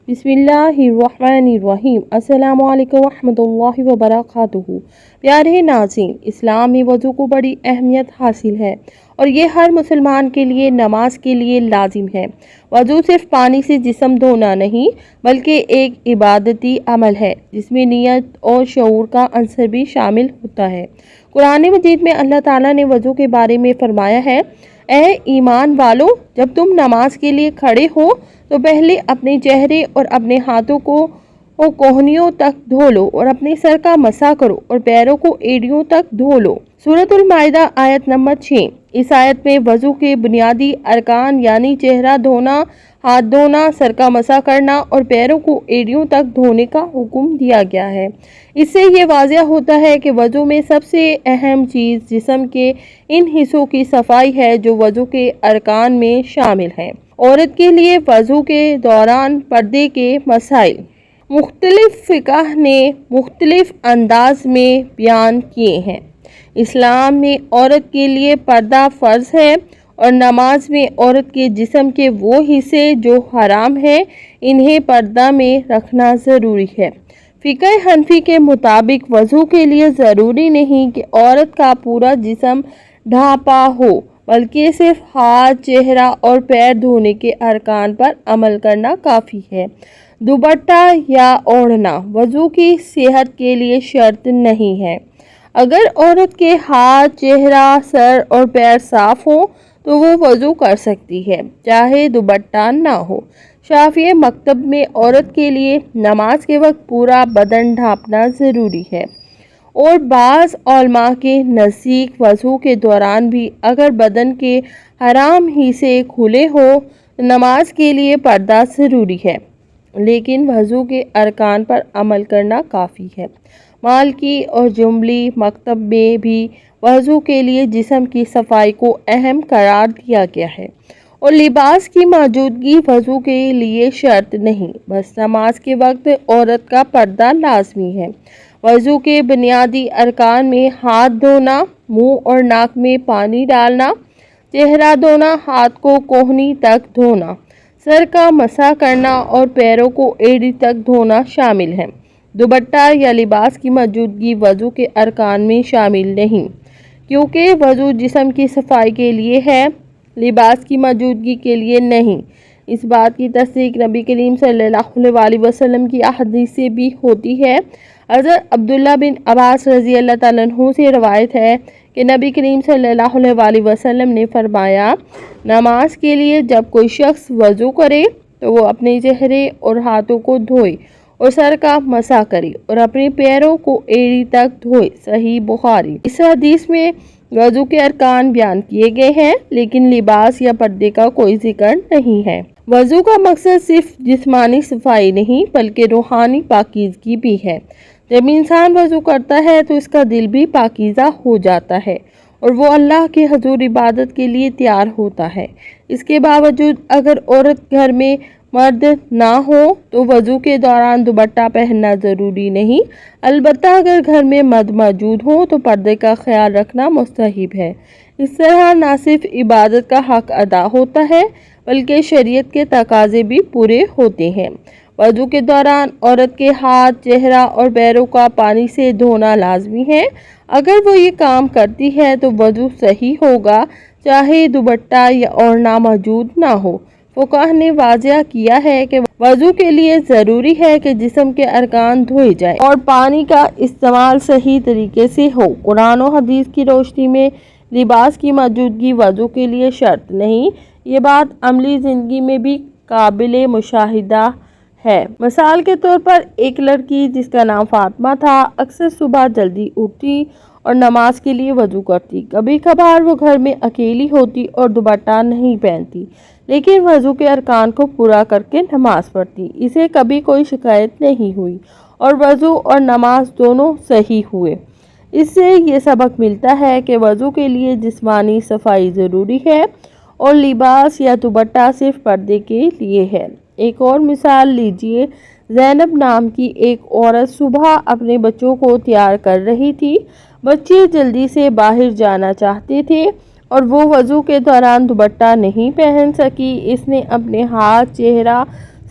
بسم اللہ الرحمن الرحیم۔ السلام علیکم ورحمۃ اللہ وبرکاتہ۔ پیارے ناظرین، اسلام میں وضو کو بڑی اہمیت حاصل ہے اور یہ ہر مسلمان کے لیے نماز کے لیے لازم ہے۔ وضو صرف پانی سے جسم دھونا نہیں بلکہ ایک عبادتی عمل ہے جس میں نیت اور شعور کا عنصر بھی شامل ہوتا ہے۔ قرآن مجید میں اللہ تعالیٰ نے وضو کے بارے میں فرمایا ہے، اے ایمان والو، جب تم نماز کے لیے کھڑے ہو تو پہلے اپنے چہرے اور اپنے ہاتھوں کو کوہنیوں تک دھو لو اور اپنے سر کا مسح کرو اور پیروں کو ایڑیوں تک دھو لو۔ سورۃ المائدہ آیت نمبر 6۔ اس آیت میں وضو کے بنیادی ارکان یعنی چہرہ دھونا، ہاتھ دھونا، سر کا مسح کرنا اور پیروں کو ایڑیوں تک دھونے کا حکم دیا گیا ہے۔ اس سے یہ واضح ہوتا ہے کہ وضو میں سب سے اہم چیز جسم کے ان حصوں کی صفائی ہے جو وضو کے ارکان میں شامل ہیں۔ عورت کے لیے وضو کے دوران پردے کے مسائل مختلف فقہ نے مختلف انداز میں بیان کیے ہیں۔ اسلام میں عورت کے لیے پردہ فرض ہے اور نماز میں عورت کے جسم کے وہ حصے جو حرام ہیں انہیں پردہ میں رکھنا ضروری ہے۔ فقہ حنفی کے مطابق وضو کے لیے ضروری نہیں کہ عورت کا پورا جسم ڈھانپا ہو بلکہ صرف ہاتھ، چہرہ اور پیر دھونے کے ارکان پر عمل کرنا کافی ہے۔ دوپٹہ یا اوڑھنا وضو کی صحت کے لیے شرط نہیں ہے۔ اگر عورت کے ہاتھ، چہرہ، سر اور پیر صاف ہوں تو وہ وضو کر سکتی ہے چاہے دوپٹہ نہ ہو۔ شافعی مکتب میں عورت کے لیے نماز کے وقت پورا بدن ڈھانپنا ضروری ہے اور بعض علماء کے نزدیک وضو کے دوران بھی اگر بدن کے حرام حصے کھلے ہوں تو نماز کے لیے پردہ ضروری ہے، لیکن وضو کے ارکان پر عمل کرنا کافی ہے۔ مالکی اور جنبلی مکتب میں بھی وضو کے لیے جسم کی صفائی کو اہم قرار دیا گیا ہے اور لباس کی موجودگی وضو کے لیے شرط نہیں، بس نماز کے وقت عورت کا پردہ لازمی ہے۔ وضو کے بنیادی ارکان میں ہاتھ دھونا، منہ اور ناک میں پانی ڈالنا، چہرہ دھونا، ہاتھ کو کوہنی تک دھونا، سر کا مسح کرنا اور پیروں کو ایڑی تک دھونا شامل ہے۔ دوپٹہ یا لباس کی موجودگی وضو کے ارکان میں شامل نہیں، کیونکہ وضو جسم کی صفائی کے لیے ہے، لباس کی موجودگی کے لیے نہیں۔ اس بات کی تصدیق نبی کریم صلی اللہ علیہ وسلم کی احادیث سے بھی ہوتی ہے۔ حضرت عبداللہ بن عباس رضی اللہ تعالیٰ عنہ سے روایت ہے کہ نبی کریم صلی اللہ علیہ وسلم نے فرمایا، نماز کے لیے جب کوئی شخص وضو کرے تو وہ اپنے چہرے اور ہاتھوں کو دھوئے اور سر کا مسح کرے اور اپنے پیروں کو ایڑی تک دھوئے۔ صحیح بخاری۔ اس حدیث میں وضو کے ارکان بیان کیے گئے ہیں لیکن لباس یا پردے کا کوئی ذکر نہیں ہے۔ وضو کا مقصد صرف جسمانی صفائی نہیں بلکہ روحانی پاکیزگی بھی ہے۔ جب انسان وضو کرتا ہے تو اس کا دل بھی پاکیزہ ہو جاتا ہے اور وہ اللہ کے حضور عبادت کے لیے تیار ہوتا ہے۔ اس کے باوجود اگر عورت گھر میں مرد نہ ہو تو وضو کے دوران دوپٹہ پہننا ضروری نہیں، البتہ اگر گھر میں مرد موجود ہوں تو پردے کا خیال رکھنا مستحب ہے۔ اس طرح نہ صرف عبادت کا حق ادا ہوتا ہے بلکہ شریعت کے تقاضے بھی پورے ہوتے ہیں۔ وضو کے دوران عورت کے ہاتھ، چہرہ اور پیروں کا پانی سے دھونا لازمی ہے۔ اگر وہ یہ کام کرتی ہے تو وضو صحیح ہوگا چاہے دوپٹہ یا اوڑھنا موجود نہ ہو۔ فقہ نے واضح کیا ہے کہ وضو کے لیے ضروری ہے کہ جسم کے ارکان دھوئے جائیں اور پانی کا استعمال صحیح طریقے سے ہو۔ قرآن و حدیث کی روشنی میں لباس کی موجودگی وضو کے لیے شرط نہیں، یہ بات عملی زندگی میں بھی قابل مشاہدہ ہے۔ مثال کے طور پر ایک لڑکی جس کا نام فاطمہ تھا اکثر صبح جلدی اٹھتی اور نماز کے لیے وضو کرتی۔ کبھی کبھار وہ گھر میں اکیلی ہوتی اور دوپٹہ نہیں پہنتی لیکن وضو کے ارکان کو پورا کر کے نماز پڑھتی۔ اسے کبھی کوئی شکایت نہیں ہوئی اور وضو اور نماز دونوں صحیح ہوئے۔ اس سے یہ سبق ملتا ہے کہ وضو کے لیے جسمانی صفائی ضروری ہے اور لباس یا دوپٹہ صرف پردے کے لیے ہے۔ ایک اور مثال لیجیے، زینب نام کی ایک عورت صبح اپنے بچوں کو تیار کر رہی تھی۔ بچے جلدی سے باہر جانا چاہتے تھے اور وہ وضو کے دوران دوپٹہ نہیں پہن سکی۔ اس نے اپنے ہاتھ، چہرہ،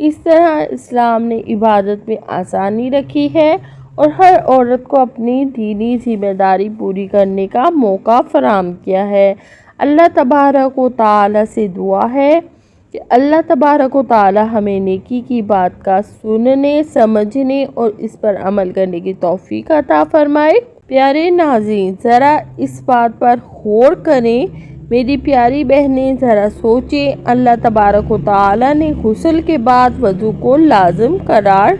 اس طرح اسلام نے عبادت میں آسانی رکھی ہے اور ہر عورت کو اپنی دینی ذمہ داری پوری کرنے کا موقع فراہم کیا ہے۔ اللہ تبارک و تعالی سے دعا ہے کہ اللہ تبارک و تعالی ہمیں نیکی کی بات کا سننے، سمجھنے اور اس پر عمل کرنے کی توفیق عطا فرمائے۔ پیارے ناظرین، ذرا اس بات پر غور کریں، میری پیاری بہنیں ذرا سوچیں، اللہ تبارک و تعالی نے غسل کے بعد وضو کو لازم قرار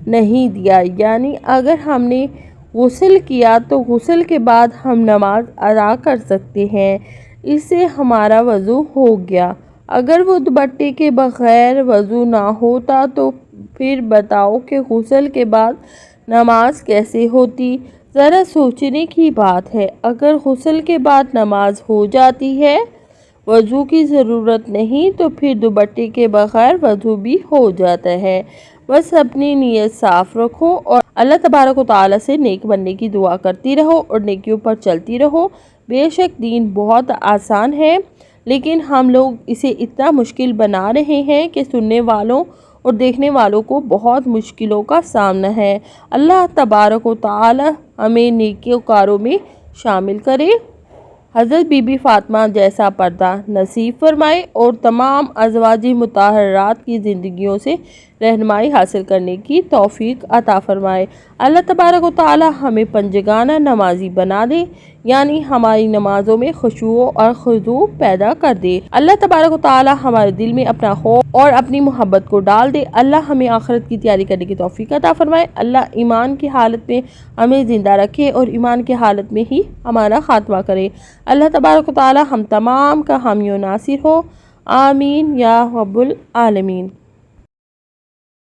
نہیں دیا، یعنی اگر ہم نے غسل کیا تو غسل کے بعد ہم نماز ادا کر سکتے ہیں، اس سے ہمارا وضو ہو گیا۔ اگر وہ دوپٹے کے بغیر وضو نہ ہوتا تو پھر بتاؤ کہ غسل کے بعد نماز کیسے ہوتی؟ ذرا سوچنے کی بات ہے۔ اگر غسل کے بعد نماز ہو جاتی ہے، وضو کی ضرورت نہیں، تو پھر دوپٹے کے بغیر وضو بھی ہو جاتا ہے۔ بس اپنی نیت صاف رکھو اور اللہ تبارک و تعالی سے نیک بننے کی دعا کرتی رہو اور نیکیوں پر چلتی رہو۔ بے شک دین بہت آسان ہے، لیکن ہم لوگ اسے اتنا مشکل بنا رہے ہیں کہ سننے والوں اور دیکھنے والوں کو بہت مشکلوں کا سامنا ہے۔ اللہ تبارک و تعالی ہمیں نیکوکاروں میں شامل کرے، حضرت بی بی فاطمہ جیسا پردہ نصیب فرمائے اور تمام ازواج مطہرات کی زندگیوں سے رہنمائی حاصل کرنے کی توفیق عطا فرمائے۔ اللہ تبارک و تعالی ہمیں پنجگانہ نمازی بنا دے، یعنی ہماری نمازوں میں خشوع اور خضوع پیدا کر دے۔ اللہ تبارک و تعالی ہمارے دل میں اپنا خوف اور اپنی محبت کو ڈال دے۔ اللہ ہمیں آخرت کی تیاری کرنے کی توفیق عطا فرمائے۔ اللہ ایمان کی حالت میں ہمیں زندہ رکھے اور ایمان کی حالت میں ہی ہمارا خاتمہ کرے۔ اللہ تبارک و تعالی ہم تمام کا حامی و ناصر ہو، آمین یا رب العالمین۔